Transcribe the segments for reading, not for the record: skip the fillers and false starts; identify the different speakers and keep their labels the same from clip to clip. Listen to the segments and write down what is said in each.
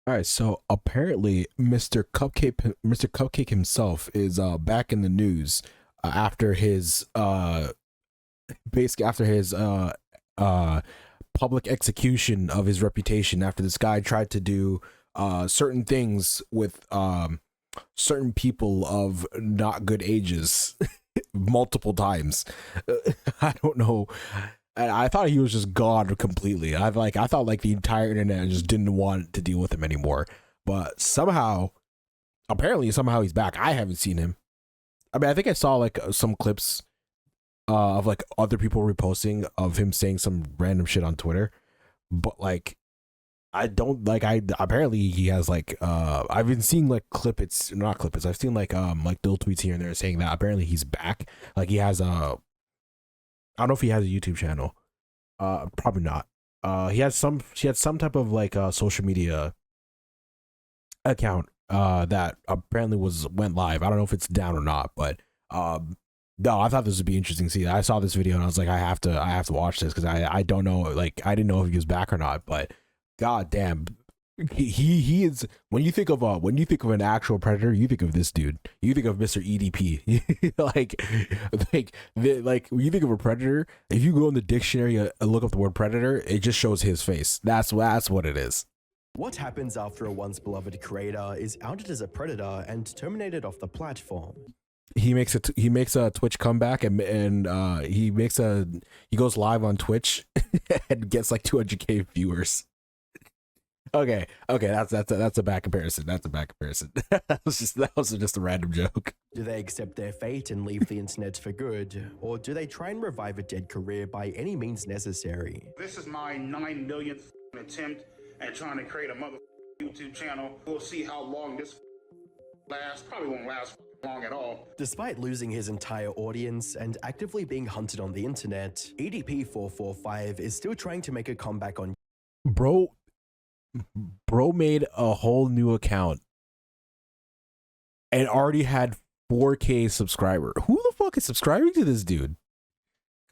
Speaker 1: All right, so apparently Mr. Cupcake himself is back in the news after his basically after his uh public execution of his reputation after this guy tried to do certain things with certain people of not good ages multiple times. I don't know. I thought he was just gone completely. I thought like the entire internet just didn't want to deal with him anymore. But somehow, apparently, somehow he's back. I haven't seen him. I mean, I think I saw like some clips of like other people reposting of him saying some random shit on Twitter. But like, I don't like. I apparently he has like. I've been seeing like clippets, not clippets. I've seen like little tweets here and there saying that apparently he's back. Like he has a. I don't know if he has a YouTube channel. Probably not. He has some. She had some type of like social media account. That apparently went live. I don't know if it's down or not, but no, I thought this would be interesting. See, I saw this video and I was like, I have to watch this because I don't know. Like, I didn't know if he was back or not. But god damn, he is. When you think of an actual predator, you think of this dude. You think of Mr. EDP. Like when you think of a predator, if you go in the dictionary and look up the word predator, it just shows his face. That's what it is.
Speaker 2: What happens after a once beloved creator is outed as a predator and terminated off the platform?
Speaker 1: He makes a Twitch comeback and he goes live on Twitch and gets like 200K viewers. Okay, that's a bad comparison. That's a bad comparison. that was just a random joke.
Speaker 2: Do they accept their fate and leave the internet for good, or do they try and revive a dead career by any means necessary?
Speaker 3: This is my 9 millionth attempt at trying to create a mother YouTube channel. We'll see how long this lasts. Probably won't last long at all.
Speaker 2: Despite losing his entire audience and actively being hunted on the internet, EDP445 is still trying to make a comeback on.
Speaker 1: Bro made a whole new account and already had 4K subscriber. Who the fuck is subscribing to this dude?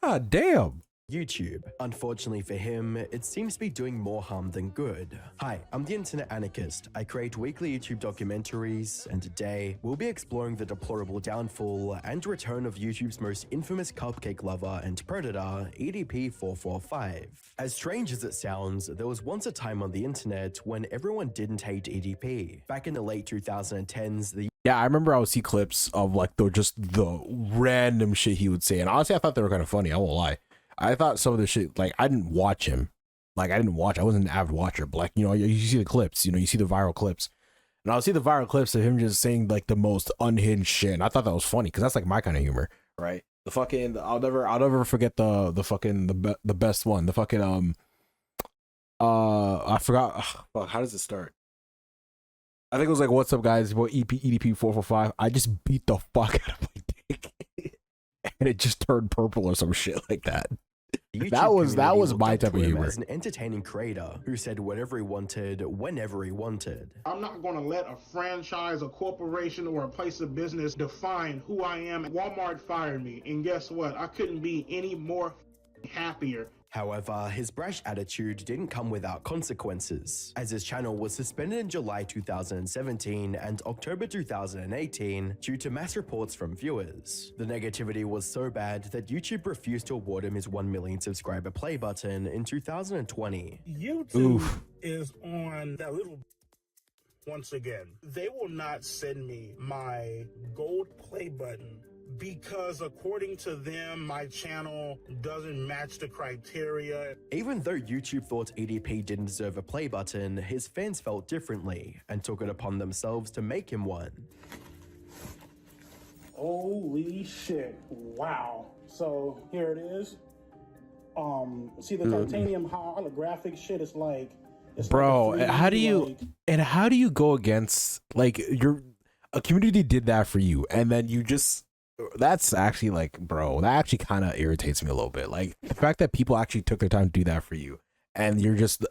Speaker 1: God damn.
Speaker 2: YouTube. Unfortunately for him, it seems to be doing more harm than good. Hi, I'm the internet anarchist. I create weekly YouTube documentaries, and today we'll be exploring the deplorable downfall and return of YouTube's most infamous cupcake lover and predator, EDP445. As strange as it sounds, there was once a time on the internet when everyone didn't hate EDP. Back in the late 2010s,
Speaker 1: yeah, I remember I would see clips of like the random shit he would say, and honestly I thought they were kind of funny. I won't lie. I thought some of the shit, like, I didn't watch him. Like, I wasn't an avid watcher, but, like, you see the clips, you see the viral clips. And I'll see the viral clips of him just saying, like, the most unhinged shit. And I thought that was funny, because that's, like, my kind of humor, right? I'll never forget the best one. The fucking, I forgot, how does it start? I think it was like, what's up, guys? What EDP445? I just beat the fuck out of my dick. And it just turned purple or some shit like that. That was my type of humor.
Speaker 2: As an entertaining creator who said whatever he wanted, whenever he wanted.
Speaker 3: I'm not going to let a franchise, a corporation, or a place of business define who I am. Walmart fired me, and guess what? I couldn't be any more happier.
Speaker 2: However, his brash attitude didn't come without consequences, as his channel was suspended in July 2017 and October 2018 due to mass reports from viewers. The negativity was so bad that YouTube refused to award him his 1 million subscriber play button in 2020.
Speaker 3: YouTube is on that little once again. They will not send me my gold play button because according to them, my channel doesn't match the criteria.
Speaker 2: Even though YouTube thought EDP didn't deserve a play button, his fans felt differently and took it upon themselves to make him one.
Speaker 4: Holy shit. Wow. So here it is. See the titanium holographic shit is like,
Speaker 1: bro,
Speaker 4: like
Speaker 1: how do you go against, like, a community did that for you and then you just, that's actually like, bro, that actually kind of irritates me a little bit. Like the fact that people actually took their time to do that for you and you're just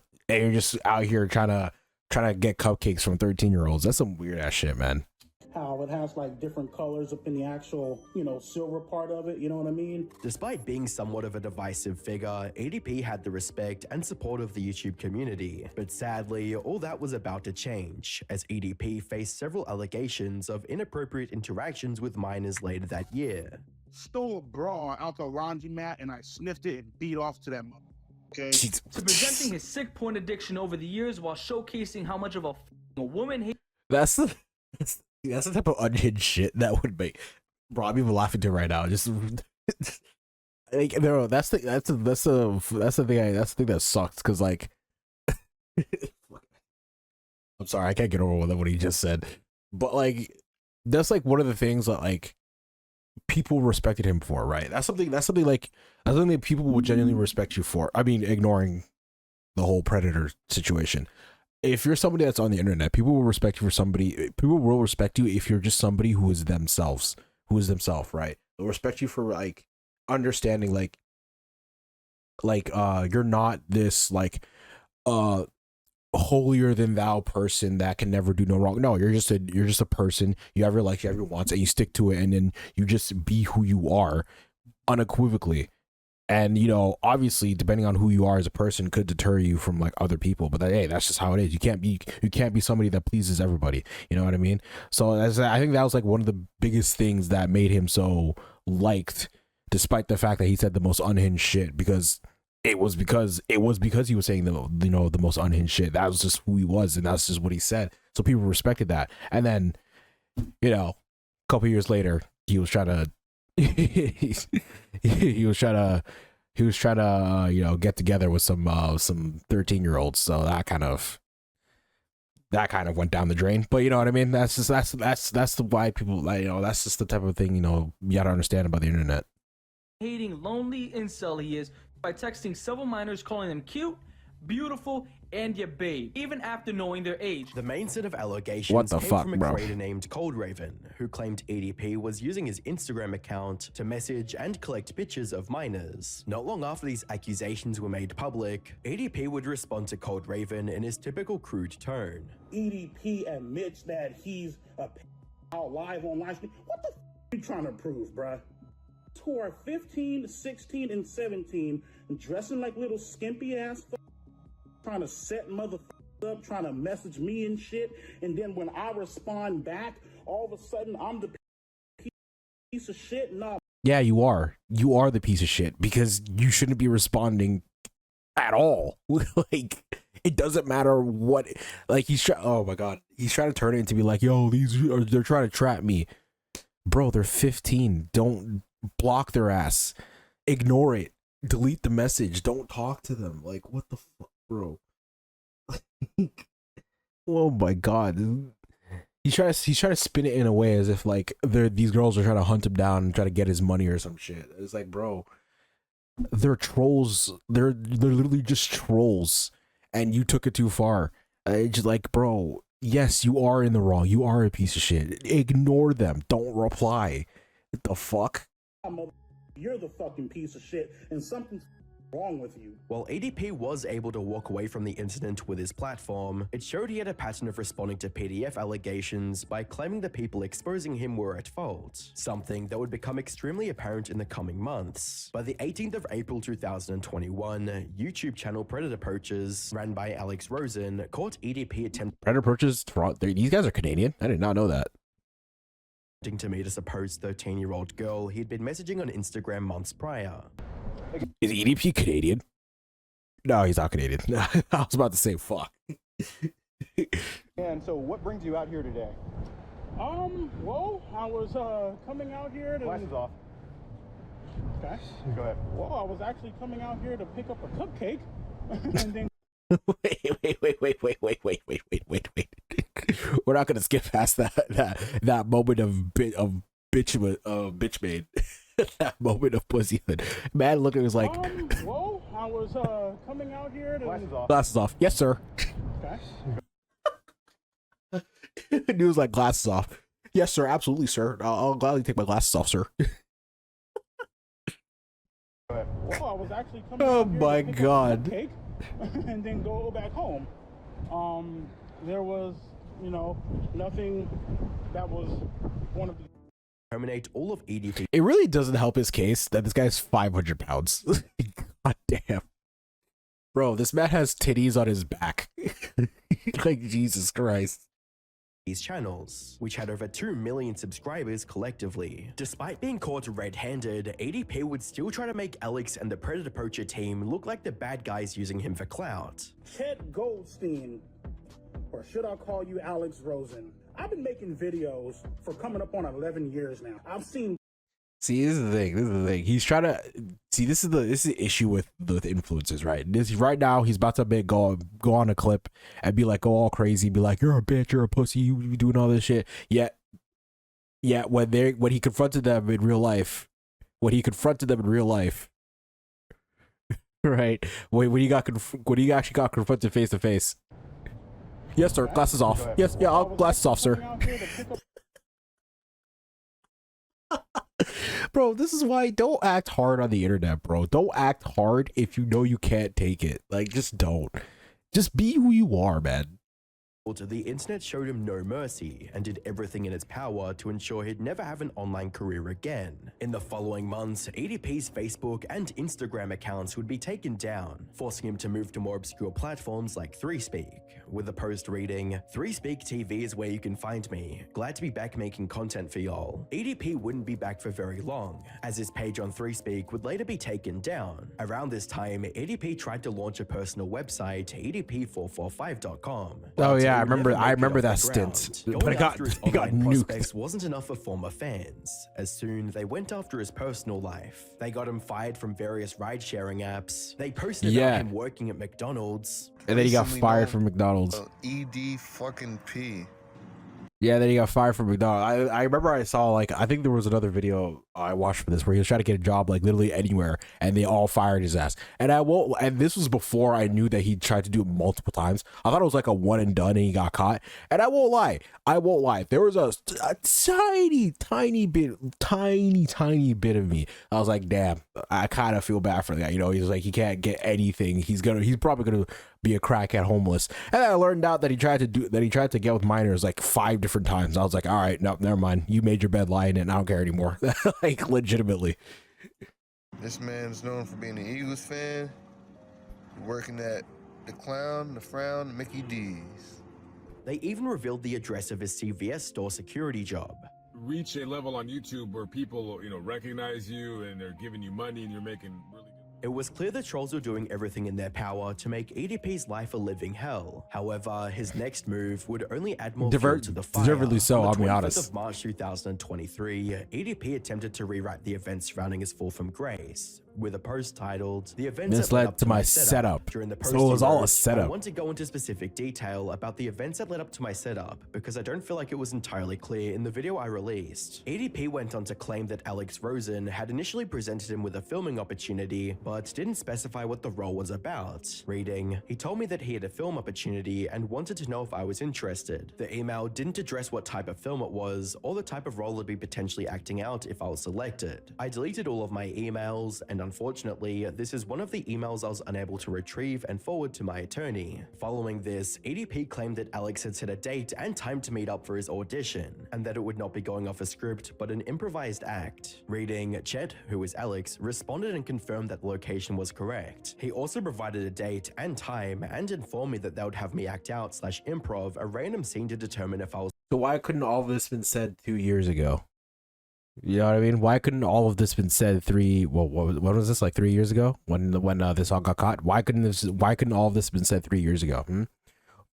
Speaker 1: out here trying to get cupcakes from 13-year-olds. That's some weird ass shit, man.
Speaker 4: how it has like different colors up in the actual, you know, silver part of it, you know what I mean?
Speaker 2: Despite being somewhat of a divisive figure, ADP had the respect and support of the YouTube community. But sadly, all that was about to change, as ADP faced several allegations of inappropriate interactions with minors later that year.
Speaker 3: Stole a bra out the laundromat and I sniffed it and beat off to that mother. Okay.
Speaker 1: Jeez.
Speaker 5: To presenting his sick porn addiction over the years while showcasing how much of a woman he
Speaker 1: That's the type of unhinged shit that would make, bro. I'm even laughing to right now. Just like, no, that's the thing that sucks, because like, I'm sorry, I can't get over what he just said, but like, that's like one of the things that like people respected him for, right? That's something that people would genuinely respect you for. I mean, ignoring the whole predator situation. If you're somebody that's on the internet, people will respect you if you're just somebody who is themselves, right? They'll respect you for like understanding like you're not this like holier than thou person that can never do no wrong. No, you're just a person. You have your likes, you have your wants, and you stick to it, and then you just be who you are unequivocally. And, you know, obviously, depending on who you are as a person could deter you from like other people. But hey, that's just how it is. You can't be somebody that pleases everybody. You know what I mean? So I think that was like one of the biggest things that made him so liked, despite the fact that he said the most unhinged shit, because it was because he was saying the most unhinged shit. That was just who he was, and that's just what he said. So people respected that. And then, you know, a couple years later, he was trying to he was trying to you know, get together with some 13-year-olds. So that kind of went down the drain. But you know what I mean? That's the why people, like, you know, that's just the type of thing, you know, you gotta understand about the internet.
Speaker 5: hating lonely incel he is by texting several minors calling them cute, beautiful, and your babe, even after knowing their age.
Speaker 2: The main set of allegations
Speaker 1: What the
Speaker 2: came
Speaker 1: fuck,
Speaker 2: from a
Speaker 1: bro?
Speaker 2: creator named Cold Raven, who claimed ADP was using his Instagram account to message and collect pictures of minors. Not long after these accusations were made public, ADP would respond to Cold Raven in his typical crude tone.
Speaker 4: EDP admits that he's out live on live stream. What the you trying to prove, bruh? Who are 15, 16, and 17, dressing like little skimpy ass trying to set motherfuckers up, trying to message me and shit, and then when I respond back, all of a sudden I'm the piece of shit? Nah.
Speaker 1: Yeah, you are the piece of shit, because you shouldn't be responding at all. Like, it doesn't matter what, like, oh my god, he's trying to turn it into be like, yo, they're trying to trap me. Bro, they're 15. Don't block their ass. Ignore it. Delete the message. Don't talk to them. Like, what the fuck, bro? Oh my god. He's trying to spin it in a way as if like these girls are trying to hunt him down and try to get his money or some shit. It's like, bro, they're trolls. They're literally just trolls, and you took it too far. It's just like, bro, yes, you are in the wrong. You are a piece of shit. Ignore them. Don't reply. What the fuck?
Speaker 4: You're the fucking piece of shit, and something's wrong with you.
Speaker 2: While ADP was able to walk away from the incident with his platform, it showed he had a pattern of responding to PDF allegations by claiming the people exposing him were at fault, something that would become extremely apparent in the coming months. By the 18th of April 2021, YouTube channel Predator Poachers, ran by Alex Rosen, caught EDP attempting
Speaker 1: Predator Poachers? These guys are Canadian? I did not know that.
Speaker 2: to meet a supposed 13-year-old girl he'd been messaging on Instagram months prior.
Speaker 1: Is EDP Canadian? No, he's not Canadian. I was about to say fuck.
Speaker 6: And so what brings you out here today?
Speaker 4: Well, I was coming out here to
Speaker 6: Glasses off.
Speaker 4: Okay.
Speaker 6: Go ahead.
Speaker 4: Well, I was actually coming out here to pick up a cupcake and then
Speaker 1: Wait. We're not gonna skip past that moment of bitch made. That moment of pussyhood. Man looking was like,
Speaker 4: well, I was coming out here to
Speaker 6: Glasses off.
Speaker 1: glasses off. Yes, sir.
Speaker 4: Okay.
Speaker 1: Dude was like, glasses off. Yes, sir. Absolutely, sir. I'll gladly take my glasses off, sir.
Speaker 6: Go ahead.
Speaker 4: Well, I was actually coming
Speaker 1: Oh
Speaker 4: out here
Speaker 1: my
Speaker 4: to pick
Speaker 1: God.
Speaker 4: up a cupcake and then go back home. There was, you know, nothing that was one of the
Speaker 2: terminate all of EDP.
Speaker 1: It really doesn't help his case that this guy's 500 pounds. God damn. Bro, this man has titties on his back. Like, Jesus Christ.
Speaker 2: These channels, which had over 2 million subscribers collectively. Despite being caught red-handed, ADP would still try to make Alex and the Predator Poacher team look like the bad guys using him for clout.
Speaker 4: Chet Goldstein, or should I call you Alex Rosen? I've been making videos for coming up on 11 years now. I've seen.
Speaker 1: See, this is the thing. This is the thing. He's trying to see. This is the issue with influencers, right? Right now, he's about to go on a clip and be like, go all crazy, be like, "You're a bitch, you're a pussy, you doing all this shit." Yet, when he confronted them in real life, right? When he actually got confronted face to face. Yes, sir. Glasses off. Yes, yeah, glasses off, sir. Bro, this is why don't act hard on the internet, bro. Don't act hard if you know you can't take it. Like, just don't. Just be who you are, man.
Speaker 2: The internet showed him no mercy and did everything in its power to ensure he'd never have an online career again. In the following months, ADP's Facebook and Instagram accounts would be taken down, forcing him to move to more obscure platforms like 3Speak, with a post reading, "3Speak TV is where you can find me. Glad to be back making content for y'all." ADP wouldn't be back for very long, as his page on 3Speak would later be taken down. Around this time, ADP tried to launch a personal website, adp445.com.
Speaker 1: Oh yeah, I remember that stint, but he got nuked.
Speaker 2: Wasn't enough for former fans, as soon they went after his personal life. They got him fired from various ride-sharing apps. They posted about him working at McDonald's.
Speaker 1: And then he got fired from McDonald's.
Speaker 6: ED fucking P.
Speaker 1: Yeah, then he got fired from McDonald's. I remember I saw, like, I think there was another video I watched for this where he was trying to get a job, like, literally anywhere, and they all fired his ass. And this was before I knew that he tried to do it multiple times. I thought it was like a one and done and he got caught. And I won't lie. There was a tiny bit of me. I was like, damn, I kind of feel bad for the guy. You know, he's like, he can't get anything. He's probably gonna be a crackhead homeless. And then I learned out that he tried to get with minors like 5 different times. I was like, all right, no, never mind. You made your bed, lie in it, and I don't care anymore. Like, legitimately.
Speaker 6: This man's known for being an Eagles fan, working at the Clown, the Frown, the Mickey D's.
Speaker 2: They even revealed the address of his CVS store security job.
Speaker 7: Reach a level on YouTube where people, recognize you and they're giving you money and you're making really good.
Speaker 2: It was clear the trolls were doing everything in their power to make EDP's life a living hell. However, his next move would only add more fuel to the fire.
Speaker 1: Deservedly so, I'll be honest.
Speaker 2: On the 25th of March 2023, EDP attempted to rewrite the events surrounding his fall from grace, with a post titled, "The events
Speaker 1: this
Speaker 2: that led
Speaker 1: led
Speaker 2: up
Speaker 1: to my setup."
Speaker 2: During the post,
Speaker 1: so it was all a
Speaker 2: I
Speaker 1: setup.
Speaker 2: want to go into specific detail about the events that led up to my setup, because I don't feel like it was entirely clear in the video I released. EDP went on to claim that Alex Rosen had initially presented him with a filming opportunity, but didn't specify what the role was about. Reading, "He told me that he had a film opportunity and wanted to know if I was interested. The email didn't address what type of film it was, or the type of role I'd be potentially acting out if I was selected. I deleted all of my emails, and unfortunately, this is one of the emails I was unable to retrieve and forward to my attorney." Following this, EDP claimed that Alex had set a date and time to meet up for his audition, and that it would not be going off a script, but an improvised act. Reading, Chet, who is Alex, responded and confirmed that the location was correct. He also provided a date and time and informed me that they would have me act out / improv a random scene to determine if I was.
Speaker 1: So why couldn't all of this been said 2 years ago? You know what I mean? Why couldn't all of this been said what was this, like 3 years ago when this all got caught? Why couldn't all of this been said 3 years ago?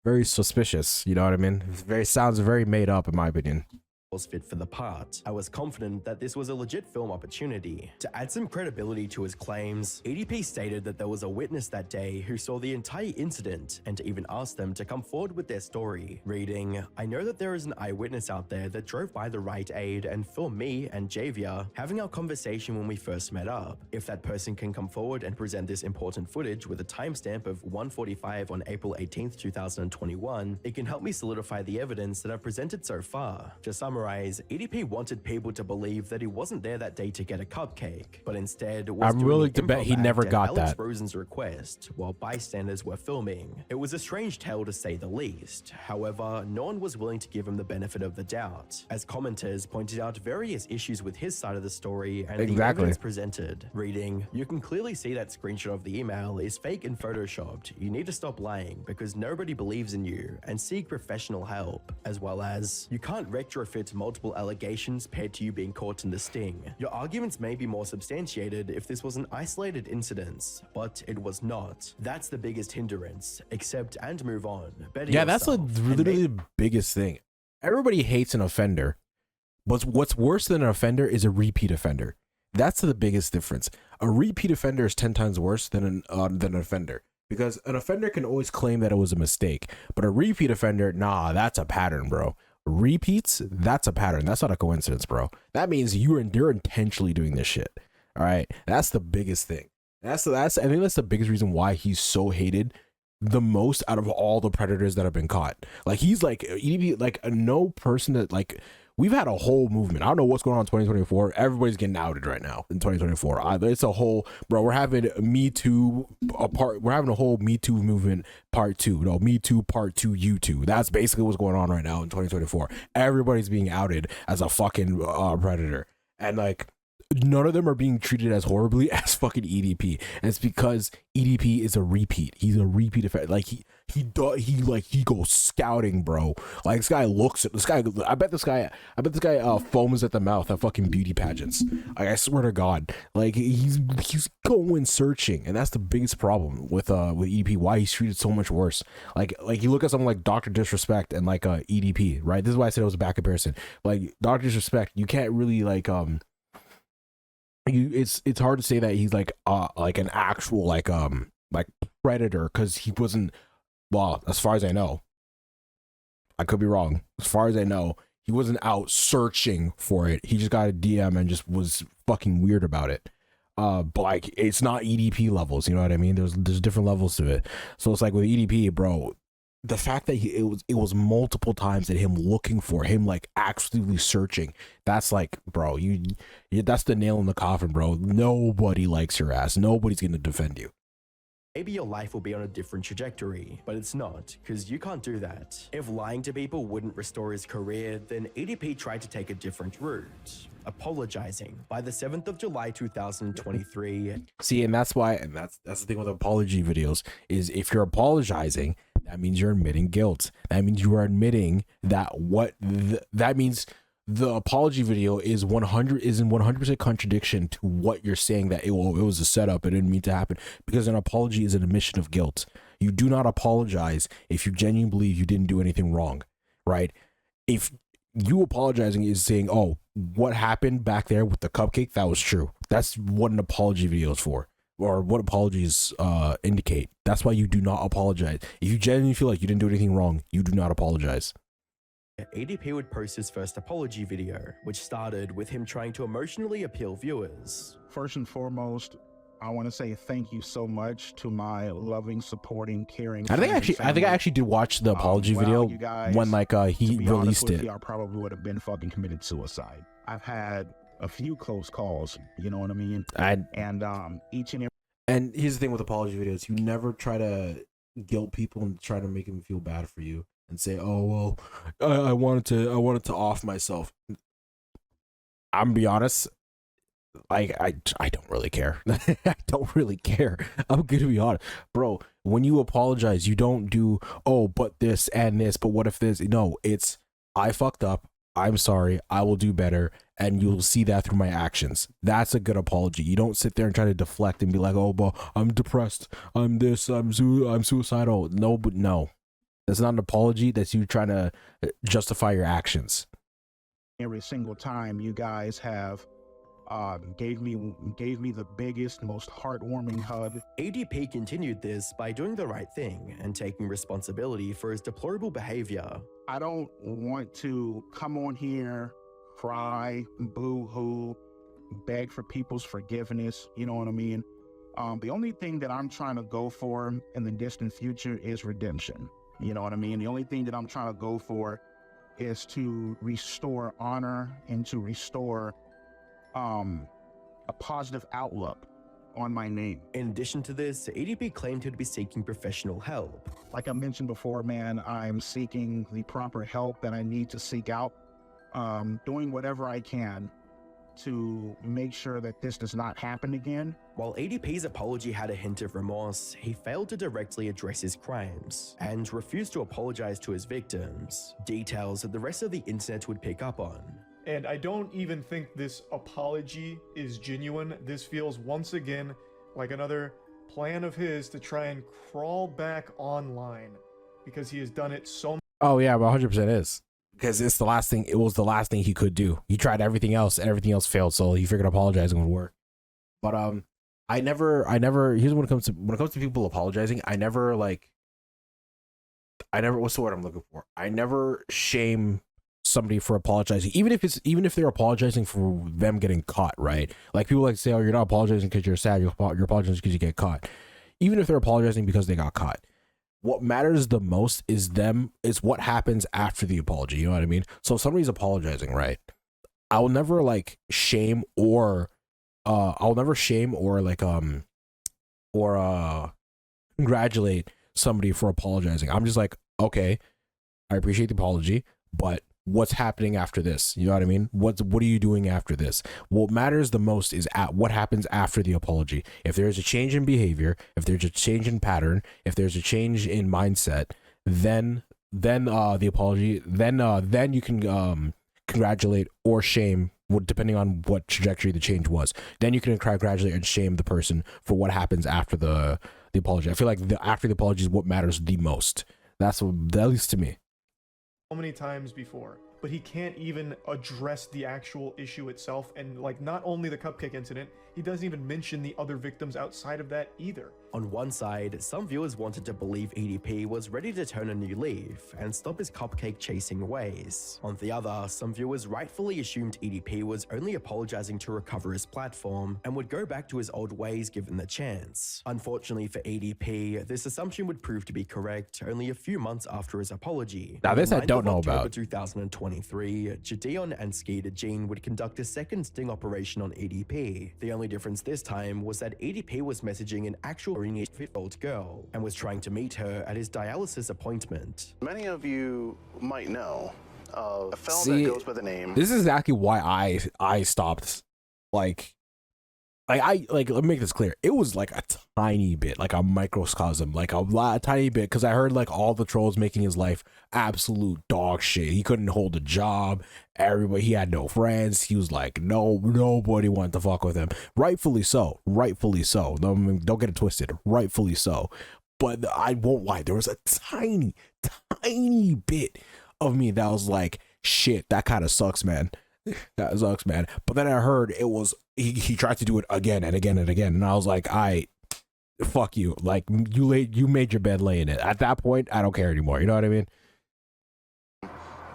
Speaker 1: Very suspicious. You know what I mean? Sounds very made up in my opinion.
Speaker 2: Was fit for the part. I was confident that this was a legit film opportunity. To add some credibility to his claims, EDP stated that there was a witness that day who saw the entire incident and even asked them to come forward with their story. Reading, "I know that there is an eyewitness out there that drove by the Rite Aid and filmed me and Javier having our conversation when we first met up. If that person can come forward and present this important footage with a timestamp of 1:45 on April 18th, 2021, it can help me solidify the evidence that I've presented so far. To summarize, summarize, EDP wanted people to believe that he wasn't there that day to get a cupcake, but instead was
Speaker 1: I'm
Speaker 2: doing
Speaker 1: willing
Speaker 2: an
Speaker 1: to bet he
Speaker 2: improv
Speaker 1: never
Speaker 2: act at
Speaker 1: got
Speaker 2: Alex
Speaker 1: that.
Speaker 2: Rosen's request while bystanders were filming. It was a strange tale to say the least. However, no one was willing to give him the benefit of the doubt, as commenters pointed out various issues with his side of the story and the evidence presented. Reading, "You can clearly see that screenshot of the email is fake and photoshopped. You need to stop lying because nobody believes in you and seek professional help," as well as, "You can't retrofit multiple allegations paired to you being caught in the sting. Your arguments may be more substantiated if this was an isolated incident, but it was not. That's the biggest hindrance. Accept and move on. Better
Speaker 1: Yeah, that's like
Speaker 2: yourself, and
Speaker 1: literally the biggest thing. Everybody hates an offender, but what's worse than an offender is a repeat offender. That's the biggest difference. A repeat offender is 10 times worse than an offender, because an offender can always claim that it was a mistake, but a repeat offender, nah, that's a pattern, bro. Repeats, that's a pattern. That's not a coincidence, bro. That means you're intentionally doing this shit. All right, that's the biggest thing. I think that's the biggest reason why he's so hated the most out of all the predators that have been caught. Like, he's like EDP, like no person that, like, we've had a whole movement. I don't know what's going on in 2024. Everybody's getting outed right now in 2024. It's a whole, bro, we're having Me Too we're having a whole Me Too movement part 2. No, Me Too part 2 U2. That's basically what's going on right now in 2024. Everybody's being outed as a fucking predator. And like, none of them are being treated as horribly as fucking EDP, and it's because EDP is a repeat. He's a repeat offender. Like he goes scouting, bro. Like, this guy looks at this guy. I bet this guy foams at the mouth at fucking beauty pageants. Like, I swear to God, like he's going searching, and that's the biggest problem with EDP. Why he's treated so much worse. Like you look at someone like Dr. Disrespect and like EDP, right? This is why I said it was a bad comparison. Like, Dr. Disrespect, you can't really like it's hard to say that he's like an actual like predator, because he wasn't, well, as far as I know, I could be wrong, as far as I know, he wasn't out searching for it. He just got a DM and just was fucking weird about it. But like, it's not EDP levels, you know what I mean? There's different levels to it. So it's like with EDP, bro, the fact that it was multiple times that him looking for him, like actively searching, that's like, bro, you that's the nail in the coffin, bro. Nobody likes your ass. Nobody's gonna defend you.
Speaker 2: Maybe your life will be on a different trajectory, but it's not, because you can't do that. If lying to people wouldn't restore his career, then EDP tried to take a different route, apologizing. By the 7th of July 2023.
Speaker 1: See, and that's why, and that's the thing with apology videos, is if you're apologizing, that means you're admitting guilt. That means you are admitting that that means the apology video is in 100% contradiction to what you're saying, that it was a setup, it didn't mean to happen, because an apology is an admission of guilt. You do not apologize if you genuinely believe you didn't do anything wrong, right? If you apologizing is saying, oh, what happened back there with the cupcake, that was true. That's what an apology video is for, or what apologies indicate. That's why you do not apologize. If you genuinely feel like you didn't do anything wrong, you do not apologize.
Speaker 2: EDP would post his first apology video, which started with him trying to emotionally appeal viewers.
Speaker 4: First and foremost, I want to say thank you so much to my loving, supporting, caring.
Speaker 1: I think I actually did watch the apology video
Speaker 4: guys,
Speaker 1: when like he released it.
Speaker 4: I probably would have been fucking committed suicide. I've had a few close calls, you know what I mean? Each and every.
Speaker 1: And here's the thing with apology videos: you never try to guilt people and try to make them feel bad for you and say, "Oh well, I wanted to off myself." I'm gonna be honest. I don't really care. I don't really care. I'm gonna be honest, bro. When you apologize, you don't do, oh, but this and this, but what if this? No, it's, I fucked up. I'm sorry. I will do better, and you'll see that through my actions. That's a good apology. You don't sit there and try to deflect and be like, oh, but I'm depressed. I'm this. I'm suicidal. No, but no, that's not an apology. That's you trying to justify your actions.
Speaker 4: Every single time you guys have gave me the biggest, most heartwarming hug.
Speaker 2: ADP continued this by doing the right thing and taking responsibility for his deplorable behavior.
Speaker 4: I don't want to come on here, cry, boo-hoo, beg for people's forgiveness, you know what I mean? The only thing that I'm trying to go for in the distant future is redemption. You know what I mean? The only thing that I'm trying to go for
Speaker 8: is to restore honor and to restore a positive outlook on my name.
Speaker 2: In addition to this, ADP claimed he'd be seeking professional help.
Speaker 8: Like I mentioned before, man, I'm seeking the proper help that I need to seek out, doing whatever I can to make sure that this does not happen again.
Speaker 2: While ADP's apology had a hint of remorse, he failed to directly address his crimes and refused to apologize to his victims, details that the rest of the internet would pick up on.
Speaker 9: And I don't even think this apology is genuine. This feels once again like another plan of his to try and crawl back online, because he has done it so much.
Speaker 1: Oh yeah, but 100% is, because it's the last thing. It was the last thing he could do. He tried everything else, and everything else failed. So he figured apologizing would work. But I never. Here's when it comes to people apologizing. I never. What's the word I'm looking for? I never shame somebody for apologizing, even if they're apologizing for them getting caught, right? Like, people like to say, oh, you're not apologizing because you're sad, you're apologizing because you get caught. Even if they're apologizing because they got caught, what matters the most is what happens after the apology. You know what I mean? So if somebody's apologizing, right, I'll never shame or congratulate somebody for apologizing. I'm just like, okay, I appreciate the apology, but what's happening after this? You know what I mean? What are you doing after this? What matters the most is what happens after the apology. If there's a change in behavior, if there's a change in pattern, if there's a change in mindset, then the apology, then you can congratulate or shame, depending on what trajectory the change was. Then you can congratulate and shame the person for what happens after the apology. I feel like after the apology is what matters the most. That's what, at least to me.
Speaker 9: So many times before, but he can't even address the actual issue itself. And not only the cupcake incident, he doesn't even mention the other victims outside of that either.
Speaker 2: On one side, some viewers wanted to believe ADP was ready to turn a new leaf and stop his cupcake chasing ways. On the other, some viewers rightfully assumed ADP was only apologizing to recover his platform and would go back to his old ways given the chance. Unfortunately for ADP, this assumption would prove to be correct only a few months after his apology.
Speaker 1: Now this I don't know about.
Speaker 2: In 2023, Gideon and Skeeter Jean would conduct a second sting operation on ADP. The only difference this time was that ADP was messaging an actual 15-year-old girl and was trying to meet her at his dialysis appointment.
Speaker 10: Many of you might know of a film that goes by the name.
Speaker 1: This is exactly why I stopped. Let me make this clear. It was like a tiny bit, like a microcosm, a tiny bit, because I heard all the trolls making his life absolute dog shit. He couldn't hold a job. Everybody, he had no friends. He was like, nobody wanted to fuck with him. Rightfully so. Don't get it twisted. Rightfully so. But I won't lie. There was a tiny bit of me that was like, shit, that kind of sucks, man. That sucks, man. But then I heard it was he tried to do it again and again and again, and I was like, fuck you. You made your bed, lay in it. At that point, I don't care anymore. You know what I mean?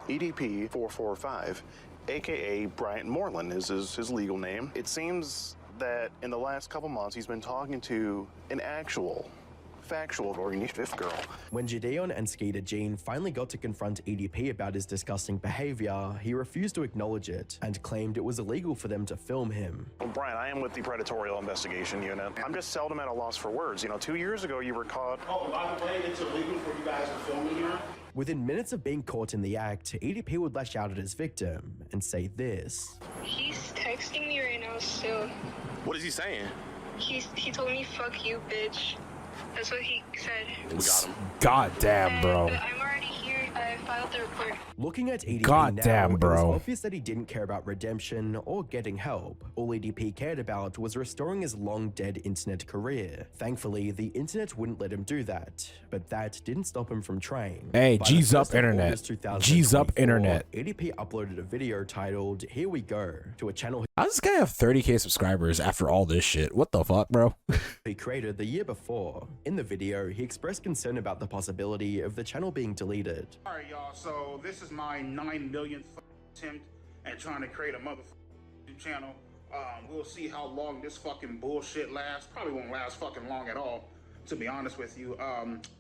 Speaker 10: EDP 445, aka Bryant Moreland is his legal name. It seems that in the last couple months he's been talking to an actual factual or fifth girl.
Speaker 2: When Gideon and Skeeter Jean finally got to confront ADP about his disgusting behavior, he refused to acknowledge it and claimed it was illegal for them to film him.
Speaker 10: Well, Brian, I am with the Predatorial Investigation Unit. I'm just seldom at a loss for words. 2 years ago you were caught.
Speaker 4: Oh, by the way, it's illegal for you guys to film me here?
Speaker 2: Within minutes of being caught in the act, ADP would lash out at his victim and say this.
Speaker 11: He's texting me right now still.
Speaker 10: What is he saying?
Speaker 11: He told me, fuck you, bitch. That's what he said.
Speaker 10: We got him.
Speaker 1: God damn, bro.
Speaker 11: I'm already here. I filed the report.
Speaker 2: Looking at ADP
Speaker 1: God
Speaker 2: now,
Speaker 1: damn, bro.
Speaker 2: it was obvious that he didn't care about redemption or getting help. All ADP cared about was restoring his long-dead internet career. Thankfully, the internet wouldn't let him do that, but that didn't stop him from trying.
Speaker 1: Hey,
Speaker 2: By
Speaker 1: G's
Speaker 2: the
Speaker 1: up
Speaker 2: 1st of
Speaker 1: internet.
Speaker 2: August 2024,
Speaker 1: G's up internet.
Speaker 2: ADP uploaded a video titled "Here We Go" to a channel
Speaker 1: How does this guy have 30K subscribers after all this shit? What the fuck, bro?
Speaker 2: he created the year before. In the video, he expressed concern about the possibility of the channel being deleted.
Speaker 3: All right, y'all. So this is my 9 millionth attempt at trying to create a motherfucking channel. We'll see how long this fucking bullshit lasts. Probably won't last fucking long at all.
Speaker 4: to be honest with you.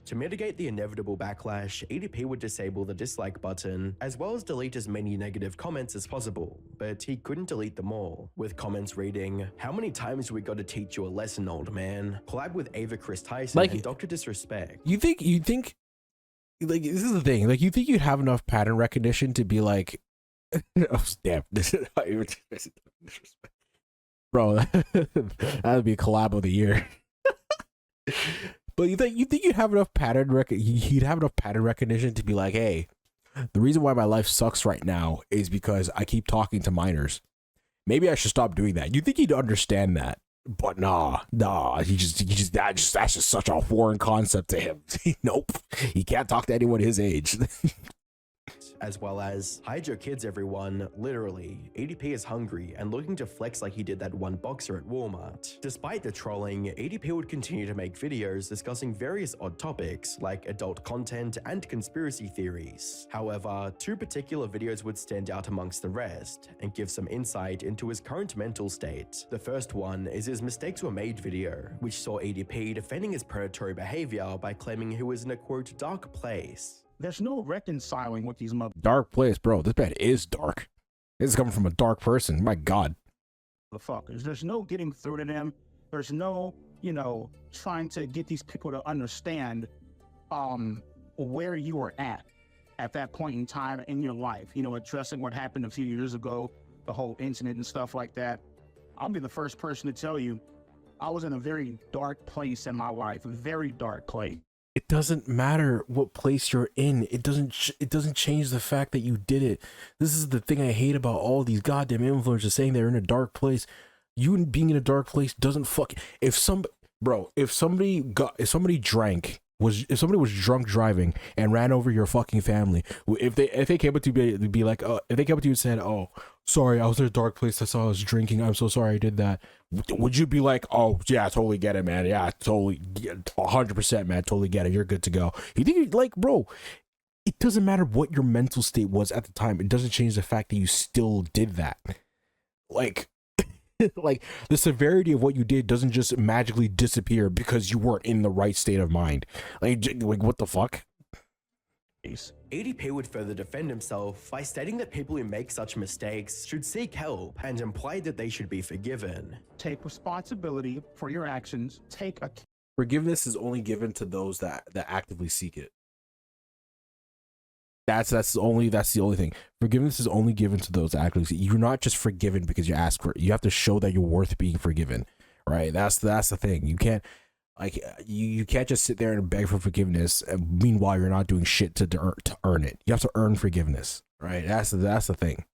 Speaker 2: To mitigate the inevitable backlash, ADP would disable the dislike button, as well as delete as many negative comments as possible, but he couldn't delete them all, with comments reading, "How many times we gotta teach you a lesson, old man?" Collab with Ava Chris Tyson
Speaker 1: Like,
Speaker 2: and Dr. Disrespect.
Speaker 1: You think, like, this is the thing, like, you think you'd have enough pattern recognition to be like, oh, damn, this is bro, that would be a collab of the year. But you think you'd have enough he'd have enough pattern recognition to be like, hey, the reason why my life sucks right now is because I keep talking to minors. Maybe I should stop doing that. You think he'd understand that? But nah, that's just such a foreign concept to him. Nope, he can't talk to anyone his age.
Speaker 2: As well as, "Hide your kids, everyone." Literally, ADP is hungry and looking to flex like he did that one boxer at Walmart. Despite the trolling, ADP would continue to make videos discussing various odd topics like adult content and conspiracy theories. However, two particular videos would stand out amongst the rest and give some insight into his current mental state. The first one is his "Mistakes Were Made" video, which saw ADP defending his predatory behavior by claiming he was in a quote dark place.
Speaker 8: There's no reconciling with these
Speaker 1: Dark place, bro. This band is dark. This is coming from a dark person. My God.
Speaker 8: motherfuckers. There's no getting through to them. There's no, trying to get these people to understand where you were at that point in time in your life. Addressing what happened a few years ago, the whole incident and stuff like that. I'll be the first person to tell you, I was in a very dark place in my life, a very dark place.
Speaker 1: It doesn't matter what place you're in. It doesn't change the fact that you did it. This is the thing I hate about all these goddamn influencers saying they're in a dark place. You being in a dark place doesn't if somebody was drunk driving and ran over your fucking family, if they came up to be like, if they came up to you and said, "Oh, sorry, I was in a dark place, I saw I was drinking, I'm so sorry I did that," would you be like, "Oh yeah, I totally get it, man, yeah, totally, 100%, man, totally get it, you're good to go"? You think, like, bro, it doesn't matter what your mental state was at the time. It doesn't change the fact that you still did that. Like like, the severity of what you did doesn't just magically disappear because you weren't in the right state of mind. Like what the fuck?
Speaker 2: ADP would further defend himself by stating that people who make such mistakes should seek help and implied that they should be forgiven.
Speaker 8: Take responsibility for your actions.
Speaker 1: Forgiveness is only given to those that actively seek it. That's the only thing. Forgiveness is only given to those that actively seek. You're not just forgiven because you ask for it. You have to show that you're worth being forgiven, right? That's the thing. You can't you can't just sit there and beg for forgiveness, and meanwhile you're not doing shit to earn it. You have to earn forgiveness, right? That's the thing.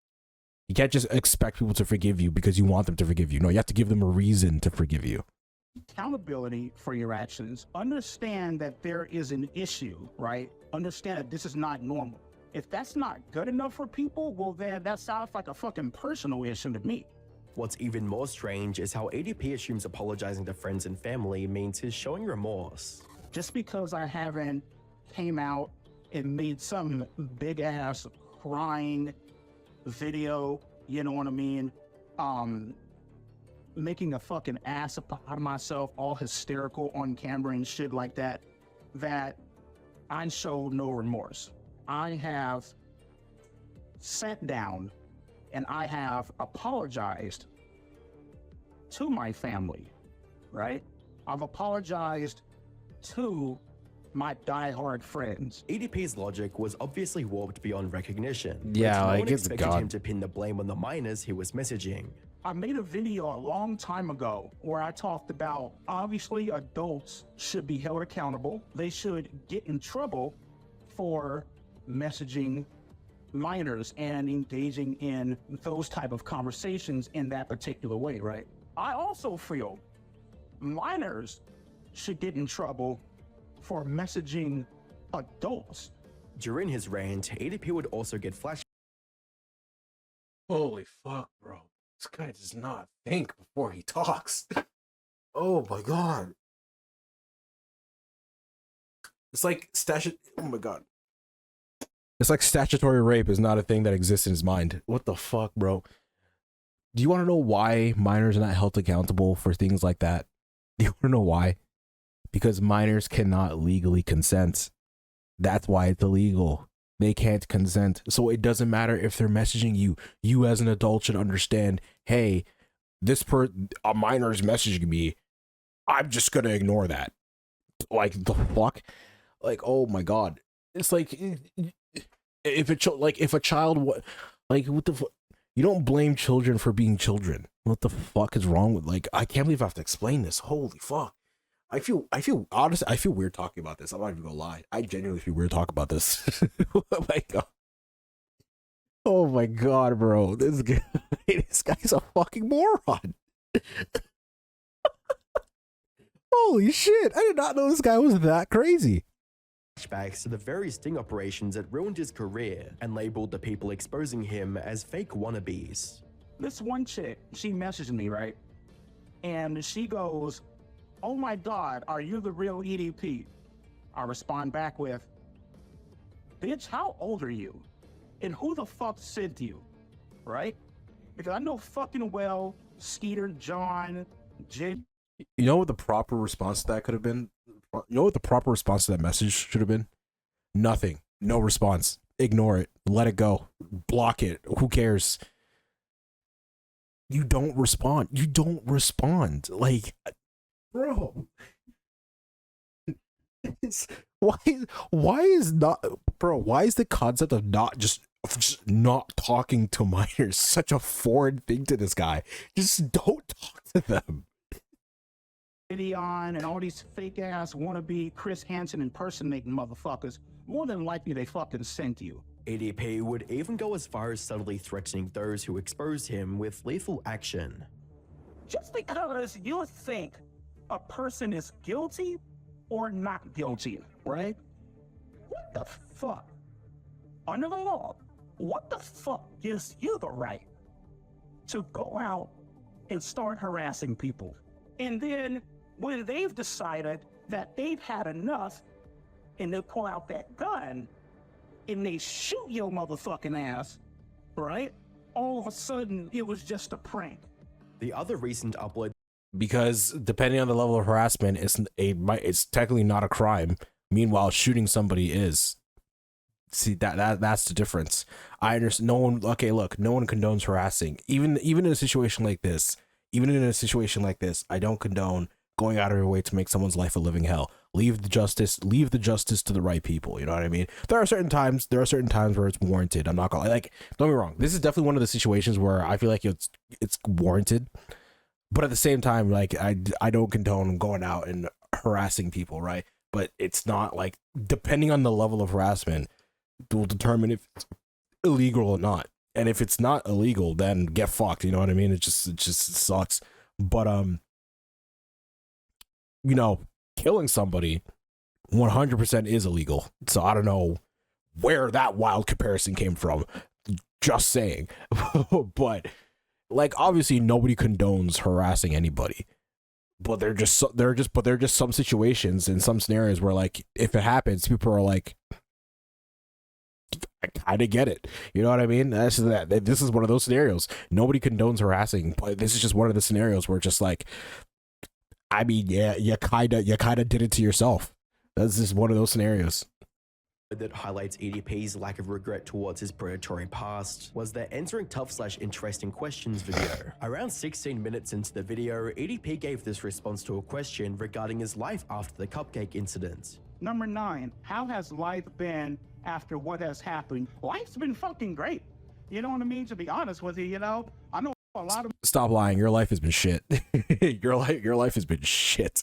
Speaker 1: You can't just expect people to forgive you because you want them to forgive you. No, you have to give them a reason to forgive you.
Speaker 8: Accountability for your actions. Understand that there is an issue, right? Understand that this is not normal. If that's not good enough for people, well, then that sounds like a fucking personal issue to me.
Speaker 2: What's even more strange is how ADP assumes apologizing to friends and family means he's showing remorse.
Speaker 8: Just because I haven't came out and made some big ass crying video, you know what I mean? Making a fucking ass out of myself, all hysterical on camera and shit like that, that I show no remorse. I have sat down and I have apologized to my family, right? I've apologized to my diehard friends.
Speaker 2: ADP's logic was obviously warped beyond recognition.
Speaker 1: Yeah,
Speaker 2: like, no one
Speaker 1: it's
Speaker 2: expected
Speaker 1: God.
Speaker 2: him to pin the blame on the minors he was messaging.
Speaker 8: I made a video a long time ago where I talked about, obviously adults should be held accountable. They should get in trouble for messaging minors and engaging in those type of conversations in that particular way, right? I also feel minors should get in trouble for messaging adults.
Speaker 2: During his rant, ADP would also get flash.
Speaker 1: Holy fuck, bro. This guy does not think before he talks. Oh my God. It's like oh my God. It's like statutory rape is not a thing that exists in his mind. What the fuck, bro? Do you want to know why minors are not held accountable for things like that? Do you want to know why? Because minors cannot legally consent. That's why it's illegal. They can't consent. So it doesn't matter if they're messaging you. You as an adult should understand, hey, a minor is messaging me. I'm just gonna ignore that. Like, the fuck? Like, oh my god. It's like, if a child, what the fuck? You don't blame children for being children. What the fuck is wrong with, like, I can't believe I have to explain this. Holy fuck. I feel honestly, I feel weird talking about this. I'm not even gonna lie. I genuinely feel weird talking about this. Oh my god. Oh my god, bro. This guy's a fucking moron. Holy shit. I did not know this guy was that crazy.
Speaker 2: Flashbacks to the very sting operations that ruined his career and labeled the people exposing him as fake wannabes.
Speaker 8: This one chick, she messaged me, right? And she goes, "Oh my God, are you the real EDP?" I respond back with, "Bitch, how old are you? And who the fuck sent you?" Right? Because I know fucking well Skeeter, John, Jay.
Speaker 1: You know what the proper response to that could have been? You know what the proper response to that message should have been? Nothing. No response. Ignore it. Let it go. Block it. Who cares? You don't respond. You don't respond. Like, bro. Why is the concept of just not talking to minors such a foreign thing to this guy? Just don't talk to them.
Speaker 8: On and all these fake ass wannabe Chris Hansen impersonating motherfuckers, more than likely they fucking sent you.
Speaker 2: ADP would even go as far as subtly threatening those who expose him with lethal action.
Speaker 8: Just because you think a person is guilty or not guilty, right? What the fuck? Under the law, what the fuck gives you the right to go out and start harassing people? And then when they've decided that they've had enough and they pull out that gun and they shoot your motherfucking ass, right? All of a sudden, it was just a prank.
Speaker 2: The other recent upload,
Speaker 1: because depending on the level of harassment, it's technically not a crime. Meanwhile, shooting somebody is. See, that's the difference. I understand. No one condones harassing. Even in a situation like this, I don't condone going out of your way to make someone's life a living hell. Leave the justice to the right people. You know what I mean? There are certain times where it's warranted. I'm not gonna, like, don't get me wrong. This is definitely one of the situations where I feel like it's warranted. But at the same time, like, I don't condone going out and harassing people, right? But it's not, like, depending on the level of harassment will determine if it's illegal or not. And if it's not illegal, then get fucked. You know what I mean? It just sucks. But you know, killing somebody 100% is illegal. So I don't know where that wild comparison came from. Just saying. But, like, obviously nobody condones harassing anybody. But there are just some situations and some scenarios where, like, if it happens, people are like, I kind of get it. You know what I mean? This is one of those scenarios. Nobody condones harassing, but this is just one of the scenarios where it's just like, I mean, yeah, you kind of did it to yourself. That's just one of those scenarios.
Speaker 2: That highlights EDP's lack of regret towards his predatory past was their Answering Tough/Interesting Questions video. Around 16 minutes into the video, EDP gave this response to a question regarding his life after the cupcake incident.
Speaker 8: Number 9, how has life been after what has happened? Life's been fucking great. You know what I mean? To be honest with you, you know, I know a lot of...
Speaker 1: Stop lying. Your life has been shit. Your life has been shit.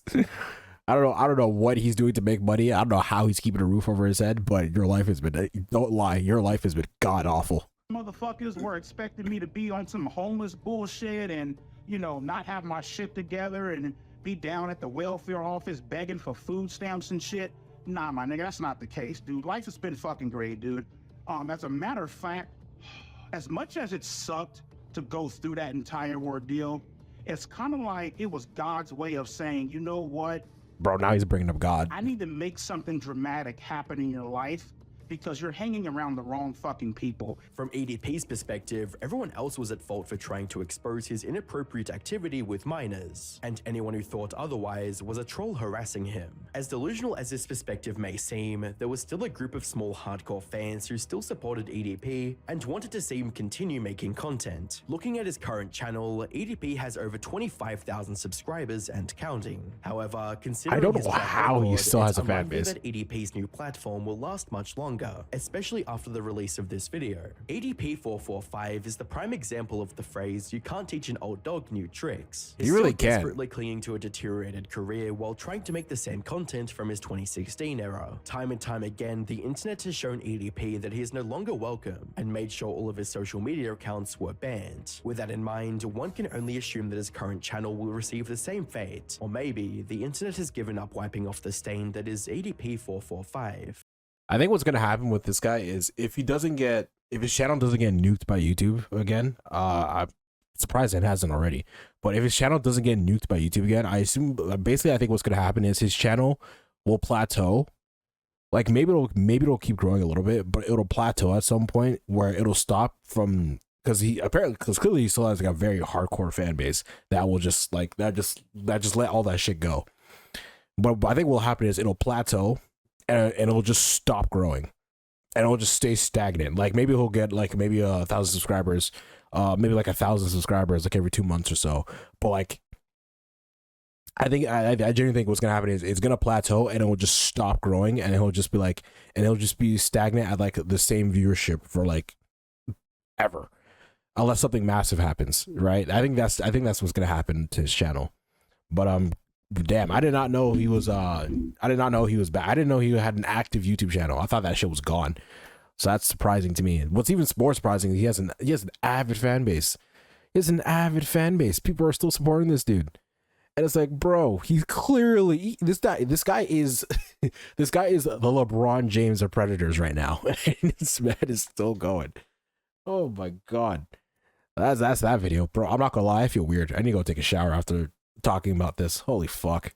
Speaker 1: I don't know what he's doing to make money. I don't know how he's keeping a roof over his head, but your life has been, don't lie, your life has been god awful.
Speaker 8: Motherfuckers were expecting me to be on some homeless bullshit and, you know, not have my shit together and be down at the welfare office begging for food stamps and shit. Nah, my nigga, that's not the case, dude. Life has been fucking great, dude. As a matter of fact, as much as it sucked to go through that entire ordeal, it's kind of like it was God's way of saying, you know what?
Speaker 1: Bro, now he's bringing up God.
Speaker 8: I need to make something dramatic happen in your life because you're hanging around the wrong fucking people.
Speaker 2: From ADP's perspective, everyone else was at fault for trying to expose his inappropriate activity with minors, and anyone who thought otherwise was a troll harassing him. As delusional as this perspective may seem, there was still a group of small hardcore fans who still supported ADP and wanted to see him continue making content. Looking at his current channel, ADP has over 25,000 subscribers and counting. However, considering
Speaker 1: I don't
Speaker 2: his
Speaker 1: know
Speaker 2: track
Speaker 1: how he
Speaker 2: record,
Speaker 1: still has
Speaker 2: it's
Speaker 1: a fan
Speaker 2: unlikely
Speaker 1: base.
Speaker 2: that ADP's new platform will last much longer, especially after the release of this video. ADP 445 is the prime example of the phrase, "you can't teach an old dog new tricks." He's
Speaker 1: You really
Speaker 2: still
Speaker 1: can.
Speaker 2: desperately clinging to a deteriorated career while trying to make the same content from his 2016 era. Time and time again, the internet has shown ADP that he is no longer welcome and made sure all of his social media accounts were banned. With that in mind, one can only assume that his current channel will receive the same fate, or maybe the internet has given up wiping off the stain that is ADP 445.
Speaker 1: I think what's gonna happen with this guy is if his channel doesn't get nuked by YouTube again, I'm surprised it hasn't already. But if his channel doesn't get nuked by YouTube again, I assume basically I think what's gonna happen is his channel will plateau. Like maybe it'll keep growing a little bit, but it'll plateau at some point where it'll stop from because clearly he still has like a very hardcore fan base that will just like that just let all that shit go. But I think what'll happen is it'll plateau. And it'll just stop growing, and it'll just stay stagnant. Like maybe he'll get like maybe 1,000 subscribers, maybe like 1,000 subscribers like every 2 months or so. But like, I genuinely think what's gonna happen is it's gonna plateau and it will just stop growing, and it'll just be stagnant at like the same viewership for like ever, unless something massive happens, right? I think that's what's gonna happen to his channel. But damn, I did not know he was back. I didn't know he had an active YouTube channel. I thought that shit was gone. So that's surprising to me. What's even more surprising is he has an avid fan base. He has an avid fan base. People are still supporting this dude. And it's like, bro, he's clearly this guy is the LeBron James of Predators right now. And this man is still going. Oh my god. That's that video. Bro, I'm not gonna lie, I feel weird. I need to go take a shower after talking about this. Holy fuck.